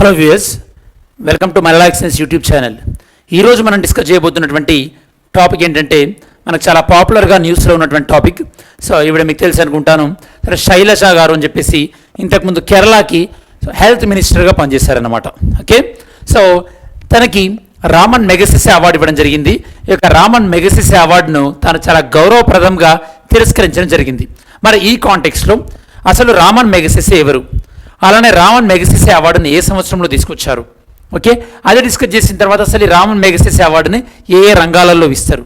Hello viewers, welcome to Malayala excellence YouTube channel. ఈరోజు మనం discuss చేయబోతున్నటువంటి topic ఏంటంటే మనకు చాలా పాపులర్గా న్యూస్లో ఉన్నటువంటి టాపిక్. సో ఇవిడ మీకు తెలుసు అనుకుంటాను, సరే శైలజ గారు అని చెప్పేసి ఇంతకుముందు కేరళకి హెల్త్ మినిస్టర్గా పనిచేశారన్నమాట. ఓకే, సో తనకి రామన్ మెగసెసే అవార్డు ఇవ్వడం జరిగింది. ఈ యొక్క రామన్ మెగసెసే అవార్డును తాను చాలా గౌరవప్రదంగా తిరస్కరించడం జరిగింది. మరి ఈ కాంటెక్స్లో అసలు రామన్ మెగసెసే ఎవరు, అలానే రామన్ మెగసెసే అవార్డుని ఏ సంవత్సరంలో తీసుకొచ్చారు, ఓకే అదే డిస్కస్ చేసిన తర్వాత అసలు ఈ రామన్ మెగసెసే అవార్డుని ఏ రంగాలలో ఇస్తారు,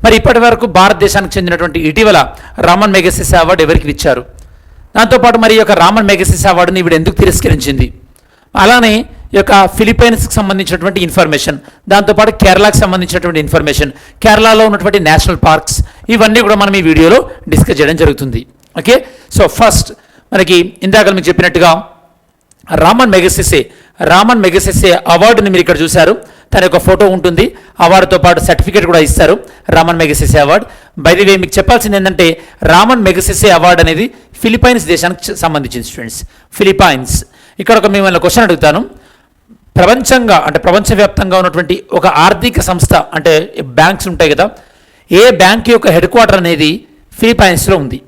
మరి ఇప్పటి వరకు భారతదేశానికి చెందినటువంటి ఇటీవల రామన్ మెగసెసే అవార్డు ఎవరికి ఇచ్చారు, దాంతోపాటు మరి ఈ యొక్క రామన్ మెగసెసే అవార్డుని ఇవిడ ఎందుకు తిరస్కరించింది, అలానే ఈ యొక్క ఫిలిప్పైన్స్కి సంబంధించినటువంటి ఇన్ఫర్మేషన్, దాంతోపాటు కేరళకు సంబంధించినటువంటి ఇన్ఫర్మేషన్, కేరళలో ఉన్నటువంటి నేషనల్ పార్క్స్, ఇవన్నీ కూడా మనం ఈ వీడియోలో డిస్కస్ చేయడం జరుగుతుంది. ఓకే, సో ఫస్ట్ మనకి ఇందాక మీకు చెప్పినట్టుగా రామన్ మెగసెసే అవార్డుని మీరు ఇక్కడ చూశారు. తన యొక్క ఫోటో ఉంటుంది, అవార్డుతో పాటు సర్టిఫికేట్ కూడా ఇస్తారు, Ramon Magsaysay award. By the way మీకు చెప్పాల్సింది ఏంటంటే రామన్ మెగసెసే అవార్డు అనేది ఫిలిప్పైన్స్ దేశానికి సంబంధించింది స్టూడెంట్స్. ఫిలిప్పైన్స్, ఇక్కడ ఒక మిమ్మల్ని క్వశ్చన్ అడుగుతాను. ప్రపంచవ్యాప్తంగా ఉన్నటువంటి ఒక ఆర్థిక సంస్థ అంటే బ్యాంక్స్ ఉంటాయి కదా, ఏ బ్యాంక్ యొక్క హెడ్ క్వార్టర్ అనేది ఫిలిప్పైన్స్లో ఉంది?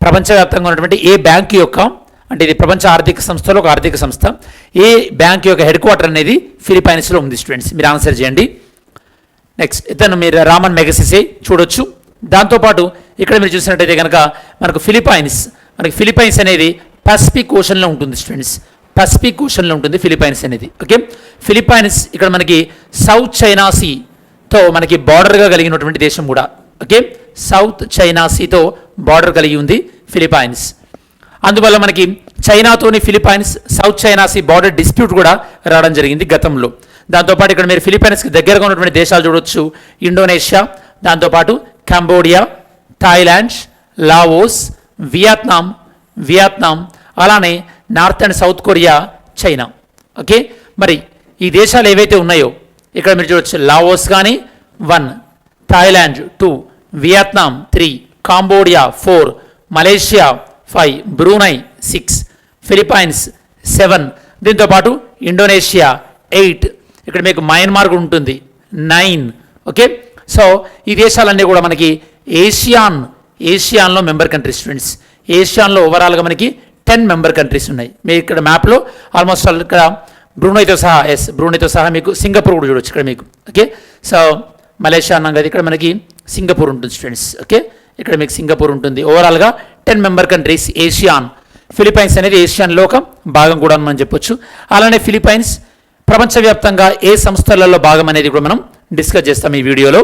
ప్రపంచవ్యాప్తంగా ఉన్నటువంటి ఏ బ్యాంక్ యొక్క, అంటే ఇది ప్రపంచ ఆర్థిక సంస్థలో ఒక ఆర్థిక సంస్థ, ఏ బ్యాంక్ యొక్క హెడ్ క్వార్టర్ అనేది ఫిలిప్పైన్స్లో ఉంది స్టూడెంట్స్? మీరు ఆన్సర్ చేయండి. నెక్స్ట్ ఇతను మీరు రామన్ మెగసెసే చూడొచ్చు. దాంతోపాటు ఇక్కడ మీరు చూసినట్టయితే కనుక మనకి ఫిలిప్పైన్స్ అనేది పసిఫిక్ ఓషన్లో ఉంటుంది స్టూడెంట్స్. పసిఫిక్ ఓషన్లో ఉంటుంది ఫిలిప్పైన్స్ అనేది. ఓకే, ఫిలిప్పైన్స్ ఇక్కడ మనకి సౌత్ చైనా సీతో మనకి బార్డర్గా కలిగినటువంటి దేశం కూడా. ఓకే, సౌత్ చైనా సీతో బార్డర్ కలిగి ఉంది ఫిలిప్పైన్స్. అందువల్ల మనకి చైనాతోని Philippines south China sea border dispute కూడా రావడం జరిగింది గతంలో. దాంతోపాటు ఇక్కడ మీరు ఫిలిప్పైన్స్కి దగ్గరగా ఉన్నటువంటి దేశాలు చూడొచ్చు, ఇండోనేషియా, దాంతోపాటు కంబోడియా, థాయిలాండ్, లావోస్, వియత్నాం, అలానే north and south Korea, China. Okay, మరి ఈ దేశాలు ఏవైతే ఉన్నాయో ఇక్కడ మీరు చూడొచ్చు, లావోస్ కానీ 1, Thailand 2, Vietnam 3, Cambodia 4, Malaysia 5, Brunei 6, Philippines 7, దీంతోపాటు ఇండోనేషియా 8, ఇక్కడ మీకు మయన్మార్ ఉంటుంది 9. ఓకే, సో ఈ దేశాలన్నీ కూడా మనకి ఏషియాన్లో మెంబర్ కంట్రీస్ స్టూడెంట్స్. ఏషియాన్లో ఓవరాల్గా మనకి 10 మెంబర్ కంట్రీస్ ఉన్నాయి. మీరు ఇక్కడ మ్యాప్లో ఆల్మోస్ట్ ఇక్కడ బ్రూనైతో సహా మీకు సింగపూర్ కూడా చూడొచ్చు ఇక్కడ మీకు. ఓకే, సో మలేషియా అన్నాం కదా, ఇక్కడ మనకి సింగపూర్ ఉంటుంది స్టూడెంట్స్. ఓకే, ఇక్కడ మీకు సింగపూర్ ఉంటుంది. ఓవరాల్గా 10 మెంబర్ కంట్రీస్ ఏషియాన్. ఫిలిప్పైన్స్ అనేది ఏషియాన్లో ఒక భాగం కూడా మనం చెప్పొచ్చు. అలానే ఫిలిప్పైన్స్ ప్రపంచవ్యాప్తంగా ఏ సంస్థలలో భాగం అనేది కూడా మనం డిస్కస్ చేస్తాం ఈ వీడియోలో.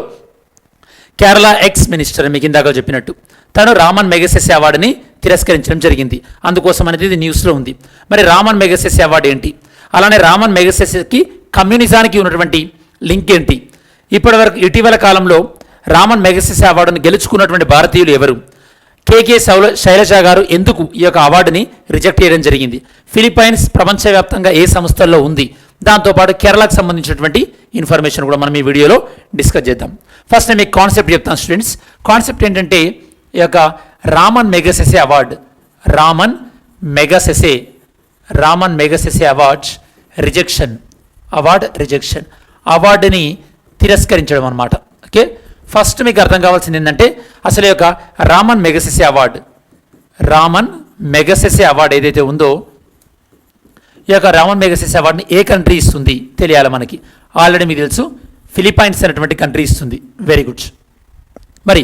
కేరళ ఎక్స్ మినిస్టర్ మీకు ఇందాక చెప్పినట్టు తను రామన్ మెగసెసే అవార్డుని తిరస్కరించడం జరిగింది. అందుకోసం అనేది ఇది న్యూస్లో ఉంది. మరి రామన్ మెగసెసే అవార్డు ఏంటి, అలానే రామన్ మెగసెసేకి కమ్యూనిజానికి ఉన్నటువంటి లింక్ ఏంటి, ఇటీవల కాలంలో రామన్ మెగసెసే అవార్డును గెలుచుకున్నటువంటి భారతీయులు ఎవరు, కేకే శైలజ గారు ఎందుకు ఈ యొక్క అవార్డుని రిజెక్ట్ చేయడం జరిగింది, ఫిలిప్పైన్స్ ప్రపంచవ్యాప్తంగా ఏ సంస్థల్లో ఉంది, దాంతోపాటు కేరళకు సంబంధించినటువంటి ఇన్ఫర్మేషన్ కూడా మనం ఈ వీడియోలో డిస్కస్ చేద్దాం. ఫస్ట్ నేను మీకు కాన్సెప్ట్ చెప్తాను స్టూడెంట్స్. కాన్సెప్ట్ ఏంటంటే ఈ యొక్క Ramon Magsaysay award, Ramon Magsaysay అవార్డుని తిరస్కరించడం అనమాట. ఓకే, ఫస్ట్ మీకు అర్థం కావాల్సింది ఏంటంటే అసలు యొక్క రామన్ మెగసెసే అవార్డు ఏదైతే ఉందో ఈ యొక్క రామన్ మెగసెసే అవార్డుని ఏ కంట్రీ ఇస్తుంది తెలియాలి మనకి. ఆల్రెడీ మీకు తెలుసు, ఫిలిప్పైన్స్ అనేటువంటి కంట్రీ ఇస్తుంది. Very good. మరి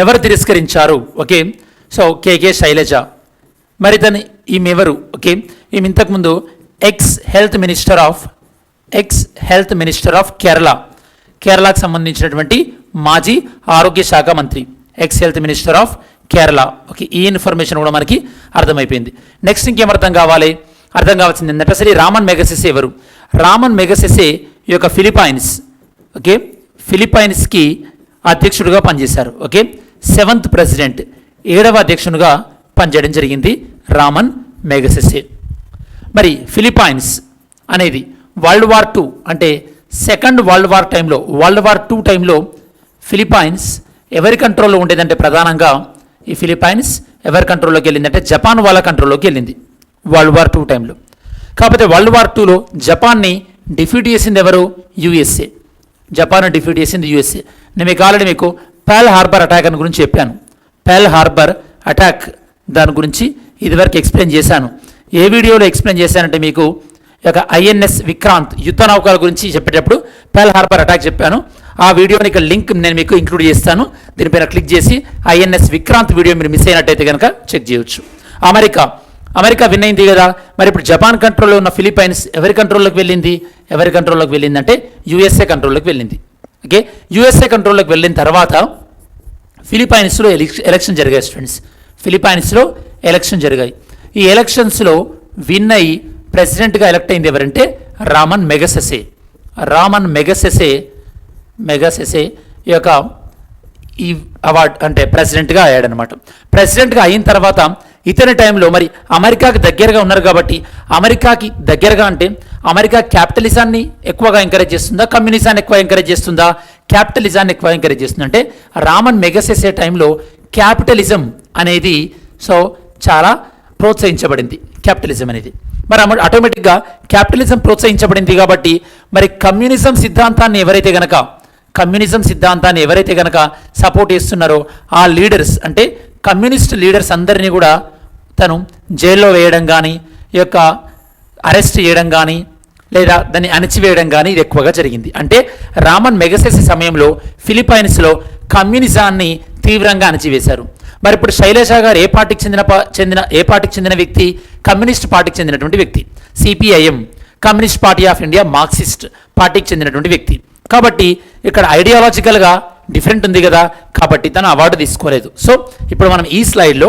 ఎవరు తిరస్కరించారు? Okay, so KK Shailaja. మరి ఈమె ఎవరు? ఓకే, ఈమె ఇంతకుముందు ఎక్స్ హెల్త్ మినిస్టర్ ఆఫ్ కేరళకు సంబంధించినటువంటి మాజీ ఆరోగ్య శాఖ మంత్రి, X health minister of Kerala. Okay, ఈ ఇన్ఫర్మేషన్ కూడా మనకి అర్థమైపోయింది. నెక్స్ట్ ఇంకేం అర్థం కావాల్సింది ఏంటంటే అసలు ఈ రామన్ మెగసెసే ఎవరు? రామన్ మెగసెసే ఈ యొక్క ఫిలిప్పైన్స్కి అధ్యక్షుడిగా పనిచేశారు. ఓకే, 7th ప్రెసిడెంట్, 7వ అధ్యక్షునిగా పనిచేయడం జరిగింది రామన్ మెగసెసే. మరి ఫిలిప్పైన్స్ అనేది వరల్డ్ వార్ II అంటే సెకండ్ వరల్డ్ వార్ II టైంలో ఫిలిప్పైన్స్ ఎవరి కంట్రోల్లో ఉండేదంటే ప్రధానంగా ఈ ఫిలిప్పైన్స్ ఎవరి కంట్రోల్లోకి వెళ్ళిందంటే జపాన్ వాళ్ళ కంట్రోల్లోకి వెళ్ళింది వరల్డ్ వార్ II టైంలో. కాకపోతే వరల్డ్ వార్ టూలో జపాన్ని డిఫీట్ చేసింది ఎవరు? యుఎస్ఏ. జపాన్ డిఫీట్ చేసింది యుఎస్ఏ. నేను మీకు ఆల్రెడీ మీకు పెర్ల్ హార్బర్ అటాక్ అని గురించి చెప్పాను. పెర్ల్ హార్బర్ అటాక్ దాని గురించి ఇదివరకు ఎక్స్ప్లెయిన్ చేశాను. ఏ వీడియోలో ఎక్స్ప్లెయిన్ చేశానంటే మీకు ఒక ఐఎన్ఎస్ విక్రాంత్ యుద్ధ నౌకల గురించి చెప్పేటప్పుడు పెర్ల్ హార్బర్ అటాక్ చెప్పాను. ఆ వీడియోని ఇక్కడ లింక్ నేను మీకు ఇంక్లూడ్ చేస్తాను. దీనిపైన క్లిక్ చేసి ఐఎన్ఎస్ విక్రాంత్ వీడియో మీరు మిస్ అయినట్టయితే కనుక చెక్ చేయొచ్చు. అమెరికా విన్ అయింది కదా. మరి ఇప్పుడు జపాన్ కంట్రోల్లో ఉన్న ఫిలిప్పైన్స్ ఎవరి కంట్రోల్లోకి వెళ్ళింది అంటే యుఎస్ఏ కంట్రోల్లోకి వెళ్ళింది. ఓకే, యుఎస్ఏ కంట్రోల్లోకి వెళ్ళిన తర్వాత ఫిలిప్పైన్స్లో ఎలక్షన్ జరిగాయి స్టూడెంట్స్. ఫిలిప్పైన్స్లో ఎలక్షన్ జరిగాయి. ఈ ఎలక్షన్స్లో విన్ అయ్యి ప్రెసిడెంట్గా ఎలక్ట్ అయింది ఎవరంటే రామన్ మెగసెసే ఈ యొక్క ఈ అవార్డ్ అంటే ప్రెసిడెంట్గా అయ్యాడనమాట. ప్రెసిడెంట్గా అయిన తర్వాత ఇతని టైంలో మరి అమెరికాకి దగ్గరగా ఉన్నారు కాబట్టి అమెరికాకి దగ్గరగా అంటే అమెరికా క్యాపిటలిజాన్ని ఎక్కువగా ఎంకరేజ్ చేస్తుందా, కమ్యూనిజాన్ని ఎక్కువ ఎంకరేజ్ చేస్తుందా? క్యాపిటలిజాన్ని ఎక్కువ ఎంకరేజ్ చేస్తుంది. అంటే రామన్ మెగసెసే టైంలో క్యాపిటలిజం అనేది చాలా ప్రోత్సహించబడింది క్యాపిటలిజం అనేది. మరి ఆటోమేటిక్గా క్యాపిటలిజం ప్రోత్సహించబడింది కాబట్టి మరి కమ్యూనిజం సిద్ధాంతాన్ని ఎవరైతే గనక సపోర్ట్ చేస్తున్నారో ఆ లీడర్స్ అంటే కమ్యూనిస్ట్ లీడర్స్ అందరినీ కూడా తను జైల్లో వేయడం కానీ, ఈ యొక్క అరెస్ట్ చేయడం కానీ, లేదా దాన్ని అణిచివేయడం కానీ ఇది ఎక్కువగా జరిగింది. అంటే రామన్ మెగసెసే సమయంలో ఫిలిప్పైన్స్లో కమ్యూనిజాన్ని తీవ్రంగా అణిచివేశారు. మరి ఇప్పుడు శైలజ గారు ఏ పార్టీకి చెందిన వ్యక్తి? కమ్యూనిస్ట్ పార్టీకి చెందినటువంటి వ్యక్తి. CPIM, communist party of India, Marxist పార్టీకి చెందినటువంటి వ్యక్తి. కాబట్టి ఇక్కడ ఐడియాలజికల్గా డిఫరెంట్ ఉంది కదా, కాబట్టి తను అవార్డు తీసుకోలేదు. సో ఇప్పుడు మనం ఈ స్లైడ్లో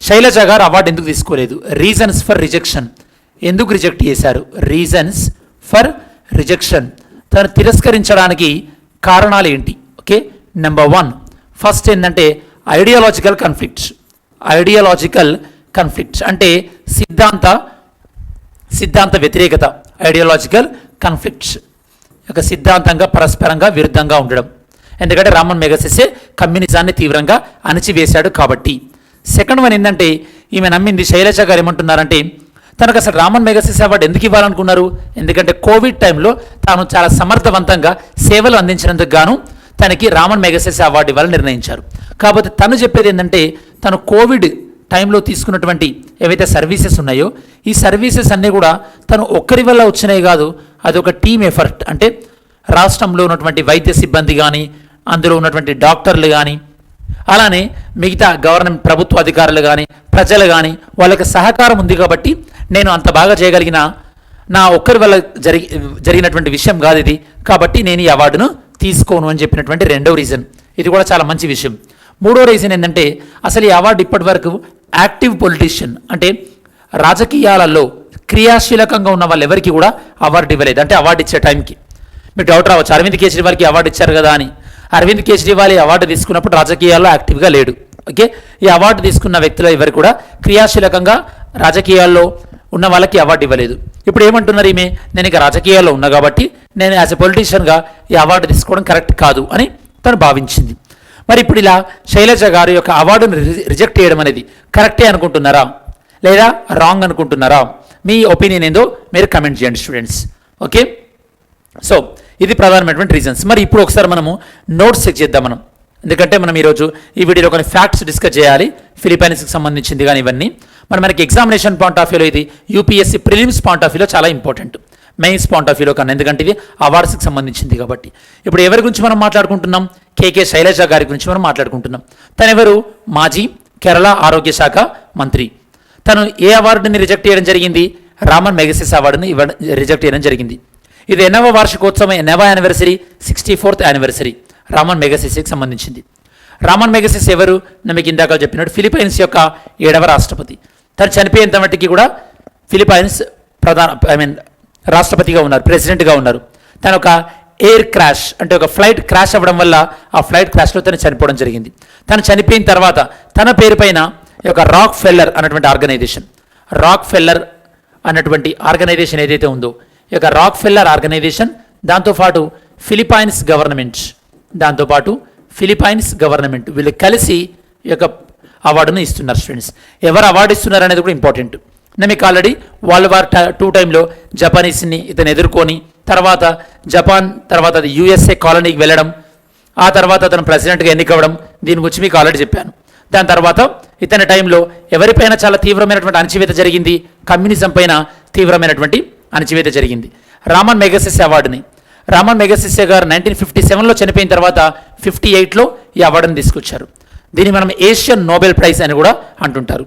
శైలజ గారు అవార్డు ఎందుకు తీసుకోలేదు, రీజన్స్ ఫర్ రిజెక్షన్, ఎందుకు రిజెక్ట్ చేశారు, రీజన్స్ ఫర్ రిజెక్షన్, తను తిరస్కరించడానికి కారణాలు ఏంటి? ఓకే, నెంబర్ 1 ఫస్ట్ ఏంటంటే ఐడియాలజికల్ కన్ఫ్లిక్ట్స్ అంటే సిద్ధాంత వ్యతిరేకత. ఐడియాలజికల్ కన్ఫ్లిక్ట్స్ ఒక సిద్ధాంతంగా పరస్పరంగా విరుద్ధంగా ఉండడం. ఎందుకంటే రామన్ మెగసెసే కమ్యూనిజాన్ని తీవ్రంగా అణిచివేశాడు కాబట్టి. సెకండ్ వన్ ఏంటంటే ఈమె నమ్మింది శైలజ గారు ఏమంటున్నారంటే తనకు అసలు రామన్ మెగసెసే అవార్డు ఎందుకు ఇవ్వాలనుకున్నారు? ఎందుకంటే కోవిడ్ టైంలో తాను చాలా సమర్థవంతంగా సేవలు అందించినందుకు గాను తనకి రామన్ మెగసెసే అవార్డు ఇవ్వాలని నిర్ణయించారు. కాకపోతే తను చెప్పేది ఏంటంటే తను కోవిడ్ టైంలో తీసుకున్నటువంటి ఏవైతే సర్వీసెస్ ఉన్నాయో ఈ సర్వీసెస్ అన్నీ కూడా తను ఒక్కరి వల్ల వచ్చినాయి కాదు, అదొక టీమ్ ఎఫర్ట్. అంటే రాష్ట్రంలో ఉన్నటువంటి వైద్య సిబ్బంది కానీ, అందులో ఉన్నటువంటి డాక్టర్లు కానీ, అలానే మిగతా గవర్నమెంట్ ప్రభుత్వ అధికారులు కానీ, ప్రజలు కానీ వాళ్ళకి సహకారం ఉంది కాబట్టి నేను అంత బాగా చేయగలిగిన నా ఒక్కరి వల్ల జరిగినటువంటి విషయం కాదు ఇది, కాబట్టి నేను ఈ అవార్డును తీసుకోను అని చెప్పినటువంటి రెండో రీజన్. ఇది కూడా చాలా మంచి విషయం. మూడో రీజన్ ఏంటంటే అసలు ఈ అవార్డు ఇప్పటి వరకు యాక్టివ్ పొలిటీషియన్ అంటే రాజకీయాలలో క్రియాశీలకంగా ఉన్న వాళ్ళు ఎవరికి కూడా అవార్డు ఇవ్వలేదు. అంటే అవార్డు ఇచ్చే టైంకి మీకు డౌట్ రావచ్చు, అరవింద్ కేజ్రీవాల్కి అవార్డు ఇచ్చారు కదా అని. అరవింద్ కేజ్రీవాల్ ఈ అవార్డు తీసుకున్నప్పుడు రాజకీయాల్లో యాక్టివ్గా లేడు. ఓకే, ఈ అవార్డు తీసుకున్న వ్యక్తులు ఎవరు కూడా క్రియాశీలకంగా రాజకీయాల్లో ఉన్న వాళ్ళకి అవార్డు ఇవ్వలేదు. ఇప్పుడు ఏమంటున్నారు ఈమె, నేను ఇక రాజకీయాల్లో ఉన్నా కాబట్టి నేను యాజ్ ఎ పొలిటీషియన్గా ఈ అవార్డు తీసుకోవడం కరెక్ట్ కాదు అని తను భావించింది. మరి ఇప్పుడు ఇలా శైలజ గారి యొక్క అవార్డును రిజెక్ట్ చేయడం అనేది కరెక్టే అనుకుంటున్నారా లేదా రాంగ్ అనుకుంటున్నారా? మీ ఒపీనియన్ ఏందో మీరు కమెంట్ చేయండి స్టూడెంట్స్. ఓకే, సో ఇది ప్రధానమైనటువంటి రీజన్స్. మరి ఇప్పుడు ఒకసారి మనము నోట్స్ చెక్ చేద్దాం మనం, ఎందుకంటే మనం ఈరోజు ఈ వీడియోలో కొన్ని ఫ్యాక్ట్స్ డిస్కస్ చేయాలి ఫిలిప్పైన్స్కి సంబంధించింది కానీ ఇవన్నీ మనకి ఎగ్జామినేషన్ పాయింట్ ఆఫ్ వ్యూలో ఇది యూపీఎస్సీ ప్రిలిమ్స్ పాయింట్ ఆఫ్ వ్యూలో చాలా ఇంపార్టెంట్, మెయిన్స్ పాయింట్ ఆఫ్ వ్యూలో కన్నా, ఎందుకంటే ఇది అవార్డ్స్కి సంబంధించింది కాబట్టి. ఇప్పుడు ఎవరి గురించి మనం మాట్లాడుకుంటున్నాం? కేకే శైలజ గారి గురించి మనం మాట్లాడుకుంటున్నాం. తను ఎవరు? మాజీ కేరళ ఆరోగ్య శాఖ మంత్రి. తను ఏ అవార్డుని రిజెక్ట్ చేయడం జరిగింది? రామన్ మెగసెసే అవార్డుని రిజెక్ట్ చేయడం జరిగింది. ఇది ఎన్నవ వార్షికోత్సవం, ఎన్నవ యానివర్సరీ? 64th యానివర్సరీ రామన్ మెగసెసేకి సంబంధించింది. రామన్ మెగసెసే ఎవరు? మీకు ఇందాక చెప్పినట్టు ఫిలిప్పైన్స్ యొక్క 7వ రాష్ట్రపతి. తను చనిపోయేంత మట్టికి కూడా ఫిలిప్పైన్స్ రాష్ట్రపతిగా ఉన్నారు, ప్రెసిడెంట్గా ఉన్నారు. తను ఒక ఎయిర్ క్రాష్ అంటే ఒక ఫ్లైట్ క్రాష్ అవ్వడం వల్ల ఆ ఫ్లైట్ క్రాష్లో తను చనిపోవడం జరిగింది. తను చనిపోయిన తర్వాత తన పేరు పైన ఒక రాక్ ఫెల్లర్ అన్నటువంటి ఆర్గనైజేషన్ ఏదైతే ఉందో ఈ యొక్క రాక్ ఫెల్లర్ ఆర్గనైజేషన్ దాంతోపాటు ఫిలిప్పైన్స్ గవర్నమెంట్ వీళ్ళు కలిసి ఈ యొక్క అవార్డును ఇస్తున్నారు స్టూడెంట్స్. ఎవరు అవార్డు ఇస్తున్నారు అనేది కూడా ఇంపార్టెంట్. నేను మీకు ఆల్రెడీ వరల్డ్ వార్ 2 టైంలో జపానీస్ని ఇతను ఎదుర్కొని తర్వాత జపాన్ తర్వాత అది యుఎస్ఏ కాలనీకి వెళ్ళడం, ఆ తర్వాత అతను ప్రెసిడెంట్గా ఎన్నికవ్వడం, దీని గురించి మీకు ఆల్రెడీ చెప్పాను. దాని తర్వాత ఇతని టైంలో ఎవరిపైన చాలా తీవ్రమైనటువంటి అణచివేత జరిగింది, కమ్యూనిజం పైన తీవ్రమైనటువంటి అణచివేత జరిగింది. రామన్ మెగసెసే అవార్డుని రామన్ మెగసెసే గారు 1957లో చనిపోయిన తర్వాత 58లో ఈ అవార్డుని తీసుకొచ్చారు. దీన్ని మనం ఏషియన్ నోబెల్ ప్రైజ్ అని కూడా అంటుంటారు.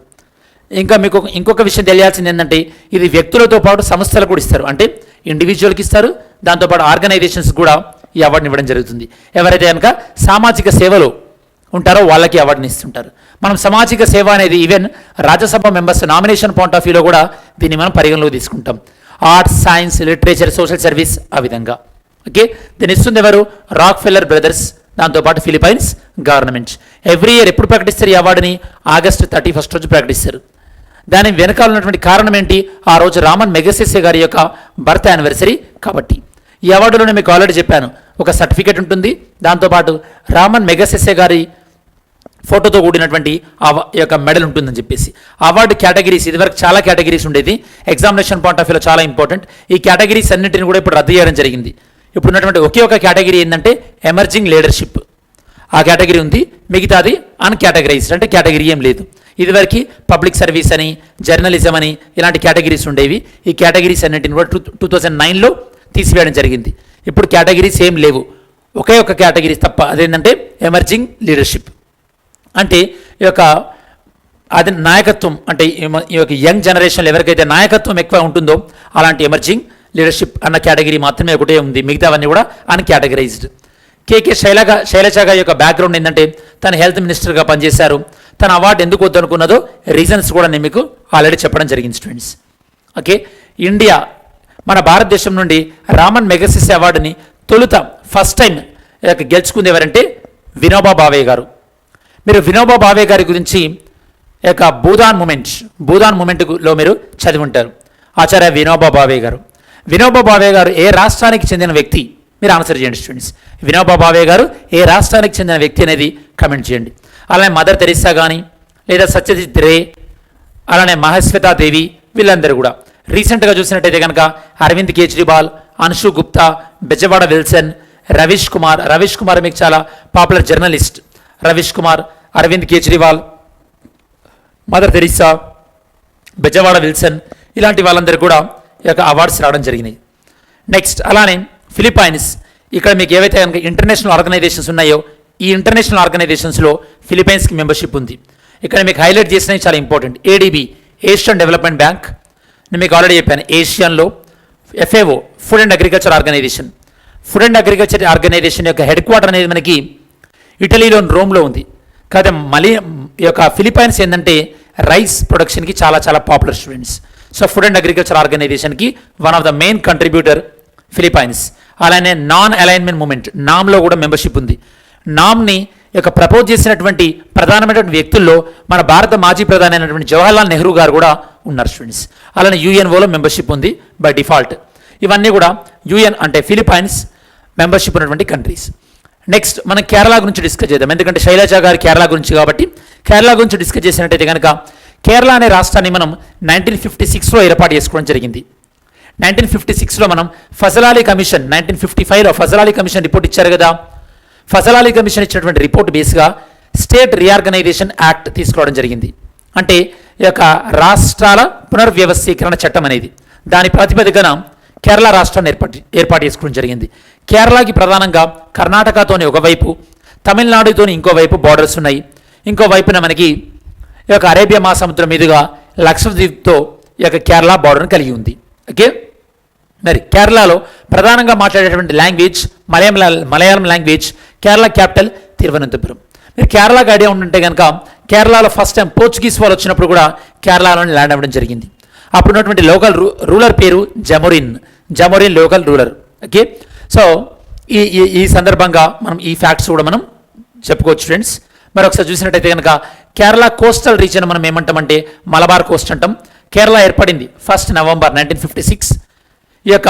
ఇంకా మీకు ఇంకొక విషయం తెలియాల్సింది ఏంటంటే ఇది వ్యక్తులతో పాటు సంస్థలకు కూడా ఇస్తారు. అంటే ఇండివిజువల్కి ఇస్తారు, దాంతోపాటు ఆర్గనైజేషన్స్ కూడా ఈ అవార్డుని ఇవ్వడం జరుగుతుంది. ఎవరైతే కనుక సామాజిక సేవలో ఉంటారో వాళ్ళకి అవార్డుని ఇస్తుంటారు. మనం సామాజిక సేవ అనేది even Rajya Sabha members nomination point of వ్యూలో కూడా దీన్ని మనం పరిగణలోకి తీసుకుంటాం. Arts, science, literature, social service ఆ విధంగా. ఓకే, దీన్ని ఇస్తుంది ఎవరు? రాక్ ఫెల్లర్ బ్రదర్స్, దాంతోపాటు ఫిలిపైన్స్ గవర్నమెంట్. ఎవ్రీ ఇయర్ ఎప్పుడు ప్రకటిస్తారు ఈ అవార్డుని? ఆగస్టు 31 రోజు ప్రకటిస్తారు. దాని వెనకాల ఉన్నటువంటి కారణం ఏంటి? ఆ రోజు రామన్ మెగసెసే గారి యొక్క బర్త్ యానివర్సరీ కాబట్టి. ఈ అవార్డులోనే మీకు ఆల్రెడీ చెప్పాను, ఒక సర్టిఫికేట్ ఉంటుంది, దాంతోపాటు రామన్ మెగసెసే గారి ఫోటోతో కూడినటువంటి యొక్క మెడల్ ఉంటుందని చెప్పేసి. అవార్డు కేటగిరీస్ ఇదివరకు చాలా కేటగిరీస్ ఉండేది, ఎగ్జామినేషన్ పాయింట్ ఆఫ్ వ్యూలో చాలా ఇంపార్టెంట్. ఈ కేటగిరీస్ అన్నింటిని కూడా ఇప్పుడు రద్దు చేయడం జరిగింది. ఇప్పుడు ఉన్నటువంటి ఒకే ఒక కేటగిరీ ఏంటంటే ఎమర్జింగ్ లీడర్షిప్, ఆ కేటగిరీ ఉంది, మిగతాది అన్కేటగరైజ్డ్ అంటే కేటగిరీ ఏం లేదు. ఇదివరకు పబ్లిక్ సర్వీస్ అని, జర్నలిజం అని ఇలాంటి కేటగిరీస్ ఉండేవి. ఈ కేటగిరీస్ అన్నింటిని కూడా 2009లో తీసివేయడం జరిగింది. ఇప్పుడు కేటగిరీస్ ఏం లేవు, ఒకే ఒక కేటగిరీస్ తప్ప, అదేంటంటే ఎమర్జింగ్ లీడర్షిప్. అంటే ఈ యొక్క అది నాయకత్వం, అంటే ఈ యొక్క యంగ్ జనరేషన్లో ఎవరికైతే నాయకత్వం ఎక్కువ ఉంటుందో అలాంటి ఎమర్జింగ్ లీడర్షిప్ అన్న కేటగిరీ మాత్రమే ఒకటే ఉంది, మిగతావన్నీ కూడా అన్కేటగరైజ్డ్. కేకే శైలజ గారి యొక్క బ్యాక్గ్రౌండ్ ఏంటంటే తను హెల్త్ మినిస్టర్గా పనిచేశారు. తన అవార్డు ఎందుకు వద్దనుకున్నదో రీజన్స్ కూడా నేను మీకు ఆల్రెడీ చెప్పడం జరిగింది స్టూడెంట్స్. ఓకే, ఇండియా మన భారతదేశం నుండి రామన్ మెగసెసే అవార్డుని తొలుత ఫస్ట్ టైం గెలుచుకుంది ఎవరంటే వినోబా భావే గారు. మీరు వినోబా భావే గారి గురించి యొక్క భూదాన్ మూమెంట్లో మీరు చదివి ఉంటారు. ఆచార్య వినోబా భావే గారు. వినోబా భావే గారు ఏ రాష్ట్రానికి చెందిన వ్యక్తి? మీరు ఆన్సర్ చేయండి స్టూడెంట్స్. వినోబా భావే గారు ఏ రాష్ట్రానికి చెందిన వ్యక్తి అనేది కమెంట్ చేయండి. అలానే మదర్ తెరిసా కానీ, లేదా సత్యజిత్ రే, అలానే మహాశ్వేతాదేవి, వీళ్ళందరూ కూడా. రీసెంట్గా చూసినట్టయితే కనుక అరవింద్ కేజ్రీవాల్, అన్షు గుప్తా, బెజవాడ విల్సన్, రవీష్ కుమార్ మీకు చాలా popular journalist. Ravish Kumar, Arvind Kejriwal, Mother Teresa, Bezawada Wilson, ఇలాంటి వాళ్ళందరూ కూడా ఈ యొక్క అవార్డ్స్ రావడం జరిగినాయి. నెక్స్ట్ అలానే ఫిలిప్పైన్స్. ఇక్కడ మీకు ఏవైతే కనుక ఇంటర్నేషనల్ ఆర్గనైజేషన్స్ ఉన్నాయో ఈ ఇంటర్నేషనల్ ఆర్గనైజేషన్స్లో ఫిలిప్పైన్స్కి మెంబర్షిప్ ఉంది. ఇక్కడ మీకు హైలైట్ చేసినవి చాలా important. ADB, Asian development bank, నేను మీకు ఆల్రెడీ చెప్పాను. ఏషియన్లో FAO, food and agriculture organisation. Food and agriculture organisation యొక్క హెడ్ క్వార్టర్ అనేది మనకి ఇటలీలో రోమ్లో ఉంది. కాకపోతే మళ్ళీ ఈ యొక్క ఫిలిప్పైన్స్ ఏంటంటే రైస్ ప్రొడక్షన్కి చాలా చాలా popular students. So food and agriculture ఆర్గనైజేషన్కి one of the main contributor Philippines. అలానే నాన్ అలైన్మెంట్ మూమెంట్, నామ్లో కూడా మెంబర్షిప్ ఉంది. నామ్ని యొక్క ప్రపోజ్ చేసినటువంటి ప్రధానమైనటువంటి వ్యక్తుల్లో మన భారత మాజీ ప్రధాని అయినటువంటి జవహర్లాల్ నెహ్రూ గారు కూడా ఉన్నారు స్టూడెంట్స్. అలానే UNOలో మెంబర్షిప్ ఉంది బై డిఫాల్ట్. ఇవన్నీ కూడా UN అంటే ఫిలిప్పైన్స్ మెంబర్షిప్ ఉన్నటువంటి కంట్రీస్. నెక్స్ట్ మనం కేరళ గురించి డిస్కస్ చేద్దాం, ఎందుకంటే శైలజ గారు కేరళ గురించి కాబట్టి. కేరళ గురించి డిస్కస్ చేసినట్టయితే కనుక కేరళ అనే రాష్ట్రాన్ని మనం 1956లో ఏర్పాటు చేసుకోవడం జరిగింది. 1956లో మనం ఫజల్ కమిషన్, 1955లో ఫజల్ కమిషన్ రిపోర్ట్ ఇచ్చారు కదా. ఫజల్ కమిషన్ ఇచ్చినటువంటి రిపోర్ట్ బేస్గా స్టేట్ రీఆర్గనైజేషన్ యాక్ట్ తీసుకోవడం జరిగింది. అంటే ఈ యొక్క రాష్ట్రాల పునర్వ్యవస్థీకరణ చట్టం అనేది, దాని ప్రాతిపదికన కేరళ రాష్ట్రాన్ని ఏర్పాటు చేసుకోవడం జరిగింది. కేరళకి ప్రధానంగా కర్ణాటకతోని ఒకవైపు, తమిళనాడుతోని ఇంకోవైపు బార్డర్స్ ఉన్నాయి. ఇంకో వైపున మనకి ఈ యొక్క అరేబియా మహాసముద్రం మీదుగా లక్షద్వీప్తో ఈ యొక్క కేరళ బార్డర్ని కలిగి ఉంది. ఓకే, మరి కేరళలో ప్రధానంగా మాట్లాడేటువంటి language Malayalam language. Kerala capital Thiruvananthapuram. మీరు కేరళకి ఐడియా ఉంటుంటే కనుక కేరళలో ఫస్ట్ టైం పోర్చుగీస్ వాళ్ళు వచ్చినప్పుడు కూడా కేరళలోనే ల్యాండ్ అవ్వడం జరిగింది. అప్పుడు ఉన్నటువంటి లోకల్ రూలర్ పేరు జమోరిన్ లోకల్ రూలర్. ఓకే, సో ఈ సందర్భంగా మనం ఈ ఫ్యాక్ట్స్ కూడా మనం చెప్పుకోవచ్చు ఫ్రెండ్స్. మరి ఒకసారి చూసినట్టయితే కనుక కేరళ కోస్టల్ రీజియన్ మనం ఏమంటామంటే మలబార్ కోస్ట్ అంటాం. కేరళ ఏర్పడింది 1 నవంబర్ 1956. ఈ యొక్క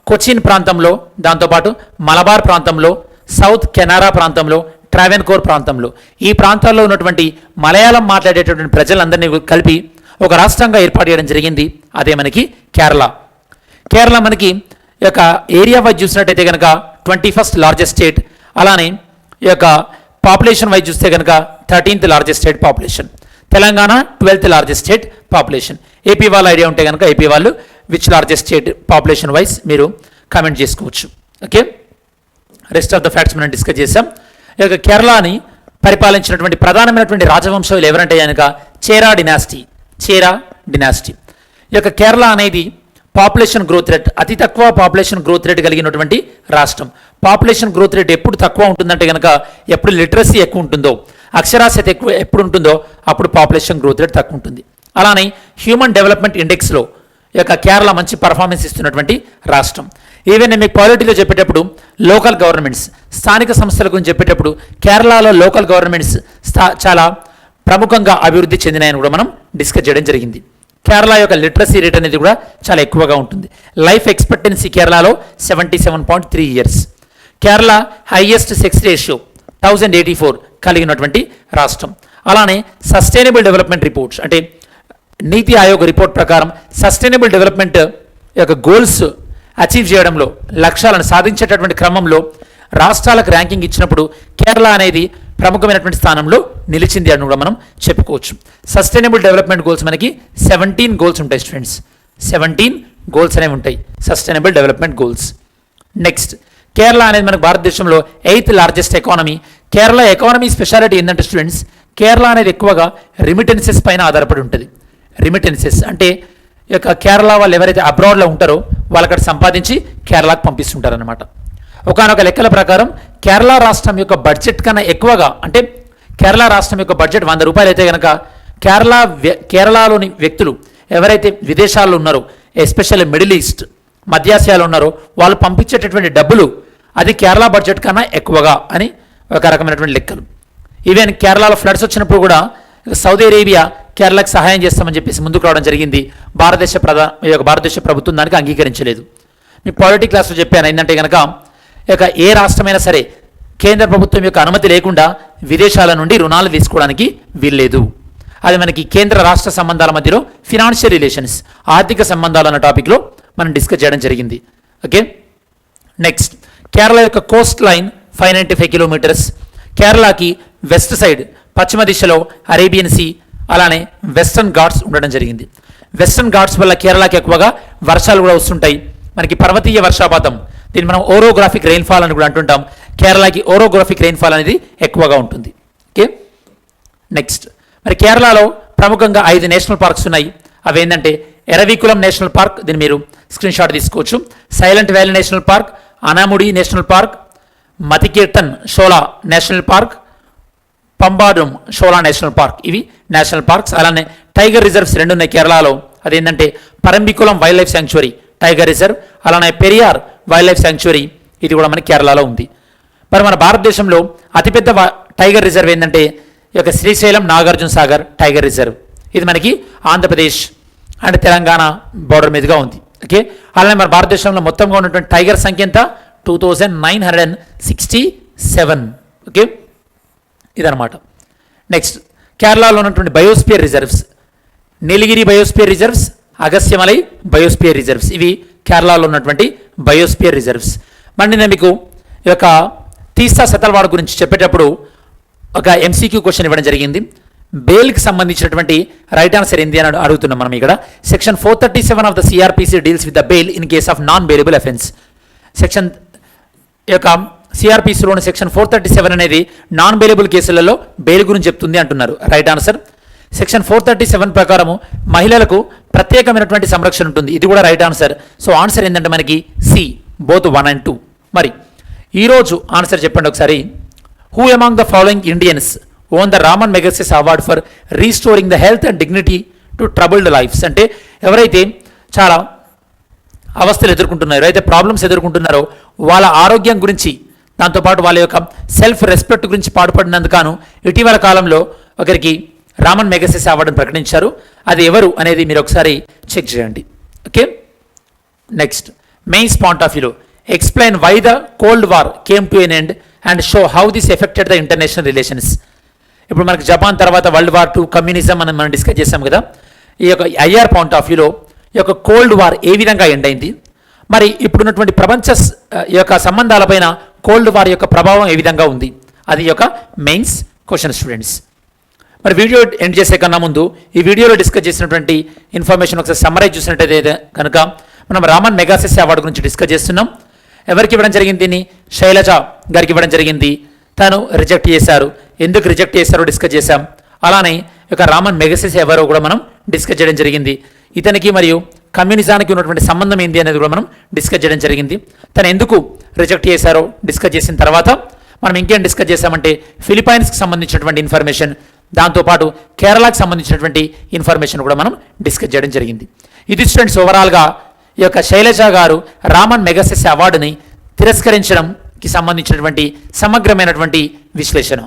కొచ్చిన్ ప్రాంతంలో, దాంతోపాటు మలబార్ ప్రాంతంలో, సౌత్ కెనారా ప్రాంతంలో, ట్రావెన్కోర్ ప్రాంతంలో, ఈ ప్రాంతాల్లో ఉన్నటువంటి మలయాళం మాట్లాడేటటువంటి ప్రజలందరినీ కలిపి ఒక రాష్ట్రంగా ఏర్పాటు చేయడం జరిగింది. అదే మనకి కేరళ. కేరళ మనకి ఈ యొక్క ఏరియా వైజ్ చూసినట్టయితే కనుక 21st లార్జెస్ట్ స్టేట్, అలానే ఈ యొక్క పాపులేషన్ వైజ్ చూస్తే కనుక 13th largest state population. Telangana 12th largest state population. AP వాళ్ళ ఐడియా ఉంటే కనుక ఏపీ వాళ్ళు which largest state population wise మీరు కామెంట్ చేసుకోవచ్చు. Okay, rest of the facts మనం డిస్కస్ చేసాం. ఈ యొక్క కేరళని పరిపాలించినటువంటి ప్రధానమైనటువంటి రాజవంశాలు ఎవరంటే కనుక చేరా డినాసిటీ. ఈ యొక్క కేరళ అనేది పాపులేషన్ గ్రోత్ రేట్, అతి తక్కువ పాపులేషన్ గ్రోత్ రేట్ కలిగినటువంటి రాష్ట్రం. పాపులేషన్ గ్రోత్ రేట్ ఎప్పుడు తక్కువ ఉంటుందంటే కనుక ఎప్పుడు లిటరసీ ఎక్కువ ఉంటుందో, అక్షరాస్యత ఎక్కువ ఎప్పుడు ఉంటుందో అప్పుడు పాపులేషన్ గ్రోత్ రేట్ తక్కువ ఉంటుంది. అలానే హ్యూమన్ డెవలప్మెంట్ ఇండెక్స్లో ఈ యొక్క కేరళ మంచి పర్ఫార్మెన్స్ ఇస్తున్నటువంటి రాష్ట్రం. ఈవెన్ మీకు పాలిటీలో చెప్పేటప్పుడు లోకల్ గవర్నమెంట్స్, స్థానిక సంస్థల గురించి చెప్పేటప్పుడు కేరళలో లోకల్ గవర్నమెంట్స్ చాలా ప్రముఖంగా అభివృద్ధి చెందినాయని కూడా మనం డిస్కస్ చేయడం జరిగింది. కేరళ యొక్క లిటరసీ రేట్ అనేది కూడా చాలా ఎక్కువగా ఉంటుంది. లైఫ్ ఎక్స్పెక్టెన్సీ కేరళలో 77.3 years. Kerala highest sex ratio 1084 కలిగినటువంటి రాష్ట్రం. అలానే సస్టైనబుల్ డెవలప్మెంట్ రిపోర్ట్స్ అంటే నీతి ఆయోగ్ రిపోర్ట్ ప్రకారం సస్టైనబుల్ డెవలప్మెంట్ యొక్క గోల్స్ అచీవ్ చేయడంలో, లక్ష్యాలను సాధించేటటువంటి క్రమంలో రాష్ట్రాలకు ర్యాంకింగ్ ఇచ్చినప్పుడు కేరళ అనేది ప్రముఖమైనటువంటి స్థానంలో నిలిచింది అని కూడా మనం చెప్పుకోవచ్చు. సస్టైనబుల్ డెవలప్మెంట్ గోల్స్ మనకి 17 గోల్స్ ఉంటాయి స్టూడెంట్స్. 17 గోల్స్ అనేవి ఉంటాయి sustainable development goals. Next, Kerala అనేది మనకు భారతదేశంలో 8th largest economy. Kerala economy speciality ఏంటంటే స్టూడెంట్స్, కేరళ అనేది ఎక్కువగా రిమిటెన్సెస్ పైన ఆధారపడి ఉంటుంది. రిమిటెన్సెస్ అంటే ఈ యొక్క కేరళ వాళ్ళు ఎవరైతే అబ్రాడ్లో ఉంటారో వాళ్ళు అక్కడ సంపాదించి కేరళకు పంపిస్తుంటారనమాట. ఒకనొక లెక్కల ప్రకారం కేరళ రాష్ట్రం యొక్క బడ్జెట్ కన్నా ఎక్కువగా, అంటే కేరళ రాష్ట్రం యొక్క బడ్జెట్ 100 రూపాయలు అయితే కనుక కేరళలోని వ్యక్తులు ఎవరైతే విదేశాల్లో ఉన్నారో, ఎస్పెషల్లీ మిడిల్ ఈస్ట్, మధ్యాసియాలో ఉన్నారో వాళ్ళు పంపించేటటువంటి డబ్బులు అది కేరళ బడ్జెట్ కన్నా ఎక్కువగా అని ఒక రకమైనటువంటి లెక్కలు. ఈవెన్ కేరళలో ఫ్లడ్స్ వచ్చినప్పుడు కూడా సౌదీ అరేబియా కేరళకు సహాయం చేస్తామని చెప్పేసి ముందుకు రావడం జరిగింది. భారతదేశ ప్రభుత్వం దానికి అంగీకరించలేదు. మీ పాలిటీ క్లాస్లో చెప్పాను ఏంటంటే కనుక ఇక ఏ రాష్ట్రమైనా సరే కేంద్ర ప్రభుత్వం యొక్క అనుమతి లేకుండా విదేశాల నుండి రుణాలు తీసుకోవడానికి వీల్లేదు. అది మనకి కేంద్ర రాష్ట్ర సంబంధాల మధ్యలో ఫినాన్షియల్ రిలేషన్స్, ఆర్థిక సంబంధాలు అన్న టాపిక్లో మనం డిస్కస్ చేయడం జరిగింది. ఓకే, నెక్స్ట్, కేరళ యొక్క కోస్ట్ లైన్ 595 కిలోమీటర్స్. కేరళకి వెస్ట్ సైడ్ పశ్చిమ దిశలో అరేబియన్ సీ, అలానే వెస్టర్న్ ఘాట్స్ ఉండడం జరిగింది. వెస్టర్న్ ఘాట్స్ వల్ల కేరళకి ఎక్కువగా వర్షాలు కూడా వస్తుంటాయి. మనకి పర్వతీయ వర్షపాతం, దీన్ని మనం ఓరోగ్రాఫిక్ రెయిన్ఫాల్ అని కూడా అంటుంటాం. కేరళకి ఓరోగ్రాఫిక్ రెయిన్ఫాల్ అనేది ఎక్కువగా ఉంటుంది. ఓకే, నెక్స్ట్, మరి కేరళలో ప్రముఖంగా 5 నేషనల్ పార్క్స్ ఉన్నాయి. అవి ఏంటంటే ఎరవికులం నేషనల్ పార్క్, దీన్ని మీరు స్క్రీన్ షాట్ తీసుకోవచ్చు. Silent Valley National Park, Anamudi National Park, Mathikettan Shola National Park, Pambadum Shola National Park, ఇవి నేషనల్ పార్క్స్. అలానే టైగర్ రిజర్వ్స్ 2 ఉన్నాయి కేరళలో. అదేంటంటే Parambikulam wild life sanctuary tiger reserve, అలానే పెరియార్ వైల్డ్ లైఫ్ శాంక్చురీ, ఇది కూడా మన కేరళలో ఉంది. మరి మన భారతదేశంలో అతిపెద్ద టైగర్ రిజర్వ్ ఏంటంటే ఈ యొక్క శ్రీశైలం నాగార్జున సాగర్ టైగర్ రిజర్వ్. ఇది మనకి ఆంధ్రప్రదేశ్ అండ్ తెలంగాణ బోర్డర్ మీదుగా ఉంది. ఓకే, అలానే మన భారతదేశంలో మొత్తంగా ఉన్నటువంటి టైగర్ సంఖ్య ఎంత? 2967. ఓకే, ఇదనమాట. నెక్స్ట్, కేరళలో ఉన్నటువంటి biosphere reserves, Nilgiri biosphere reserves, Agasthyamalai biosphere reserves, ఇవి కేరళలో ఉన్నటువంటి బయోస్పియర్ రిజర్వ్స్. మరి నేను మీకు ఈ యొక్క తీస్తా శతల్వాడ్ గురించి చెప్పేటప్పుడు ఒక ఎంసీక్యూ క్వశ్చన్ ఇవ్వడం జరిగింది. బెయిల్కి సంబంధించినటువంటి రైట్ ఆన్సర్ ఏంది అని అడుగుతున్నాం మనం ఇక్కడ. Section 437 of the CrPC deals with the bail in case of non bailable offence. Section యొక్క సిఆర్పిసిలోని సెక్షన్ 437 అనేది నాన్ బెయిలబుల్ కేసులలో బెయిల్ గురించి చెప్తుంది అంటున్నారు. రైట్ ఆన్సర్ సెక్షన్ 437 ప్రకారము మహిళలకు ప్రత్యేకమైనటువంటి సంరక్షణ ఉంటుంది. ఇది కూడా రైట్ ఆన్సర్. సో ఆన్సర్ ఏంటంటే మనకి సి, బోత్ 1 and 2. మరి ఈరోజు ఆన్సర్ చెప్పండి ఒకసారి. Who among the following Indians won the Ramon Magsaysay award for restoring the health and dignity to troubled lives. అంటే ఎవరైతే చాలా అవస్థలు ఎదుర్కొంటున్నారో, ఎవరైతే ప్రాబ్లమ్స్ ఎదుర్కొంటున్నారో వాళ్ళ ఆరోగ్యం గురించి, దాంతోపాటు వాళ్ళ యొక్క సెల్ఫ్ రెస్పెక్ట్ గురించి పాటుపడినందుకు ఇటీవల కాలంలో ఒకరికి రామన్ మెగసెస్ అవార్డును ప్రకటించారు. అది ఎవరు అనేది మీరు ఒకసారి చెక్ చేయండి. Okay, next, mains point of వ్యూలో explain why the cold war came to an end and show how this affected the international relations. ఇప్పుడు మనకి జపాన్ తర్వాత వరల్డ్ వార్ 2 కమ్యూనిజం అని మనం డిస్కస్ చేసాం కదా. ఈ యొక్క ఐఆర్ పాయింట్ ఆఫ్ వ్యూలో ఈ యొక్క కోల్డ్ వార్ ఏ విధంగా ఎండ్ అయింది, మరి ఇప్పుడున్నటువంటి ప్రపంచ ఈ యొక్క సంబంధాలపైన కోల్డ్ వార్ యొక్క ప్రభావం ఏ విధంగా ఉంది, అది యొక్క మెయిన్స్ క్వశ్చన్ స్టూడెంట్స్. మరి వీడియో ఎండ్ చేసే కన్నా ముందు ఈ వీడియోలో డిస్కస్ చేసినటువంటి ఇన్ఫర్మేషన్ ఒకసారి సమ్మరైజ్ చూసినట్టయితే కనుక మనం రామన్ మెగాసెస్ అవార్డు గురించి డిస్కస్ చేస్తున్నాం. ఎవరికి ఇవ్వడం జరిగింది, దీన్ని శైలజ గారికి ఇవ్వడం జరిగింది. తను రిజెక్ట్ చేశారు, ఎందుకు రిజెక్ట్ చేశారో డిస్కస్ చేశాం. అలానే ఇక రామన్ మెగాసెస్ ఎవరో కూడా మనం డిస్కస్ చేయడం జరిగింది. ఇతనికి మరియు కమ్యూనిజానికి ఉన్నటువంటి సంబంధం ఏంటి అనేది కూడా మనం డిస్కస్ చేయడం జరిగింది. తను ఎందుకు రిజెక్ట్ చేశారో డిస్కస్ చేసిన తర్వాత మనం ఇంకేం డిస్కస్ చేశామంటే ఫిలిప్పైన్స్కి సంబంధించినటువంటి ఇన్ఫర్మేషన్, దాంతోపాటు కేరళకు సంబంధించినటువంటి ఇన్ఫర్మేషన్ కూడా మనం డిస్కస్ చేయడం జరిగింది. ఇది స్టూడెంట్స్ ఓవరాల్గా ఈ యొక్క శైలజ గారు రామన్ మెగాసెస్ అవార్డుని తిరస్కరించడంకి సంబంధించినటువంటి సమగ్రమైనటువంటి విశ్లేషణ.